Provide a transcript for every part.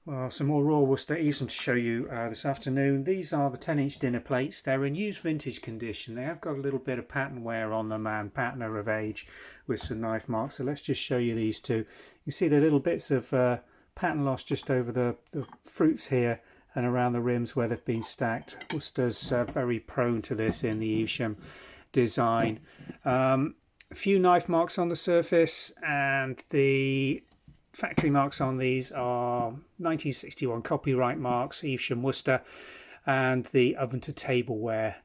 Well, some more raw Worcester Evesham to show you this afternoon. These are the 10-inch dinner plates. They're in used vintage condition. They have got a little bit of pattern wear on them and patina of age with some knife marks. So let's just show you these two. You see the little bits of pattern loss just over the fruits here and around the rims where they've been stacked. Worcester's very prone to this in the Evesham design. A few knife marks on the surface, and the factory marks on these are 1961 copyright marks, Evesham, Worcester, and the oven to tableware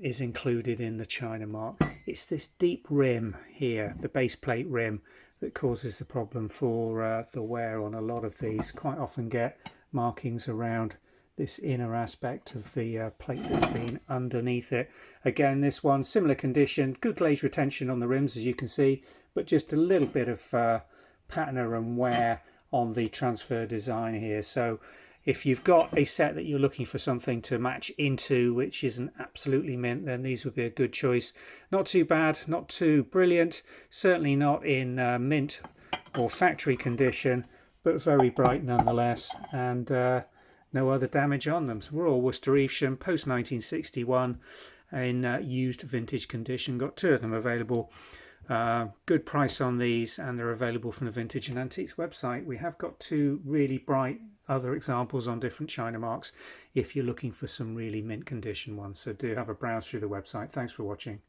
is included in the China mark. It's this deep rim here, the base plate rim, that causes the problem for the wear on a lot of these. Quite often get markings around this inner aspect of the plate that's been underneath it. Again, this one, similar condition, good glaze retention on the rims as you can see, but just a little bit of patina and wear on the transfer design here. So if you've got a set that you're looking for something to match into which isn't absolutely mint, then these would be a good choice. Not too bad, not too brilliant, certainly not in mint or factory condition, but very bright nonetheless, and no other damage on them. So we're all Worcester Evesham, post 1961, in used vintage condition. Got two of them available. Good price on these, and they're available from the Vintage and Antiques website. We have got two really bright other examples on different China marks if you're looking for some really mint condition ones. So do have a browse through the website. Thanks for watching.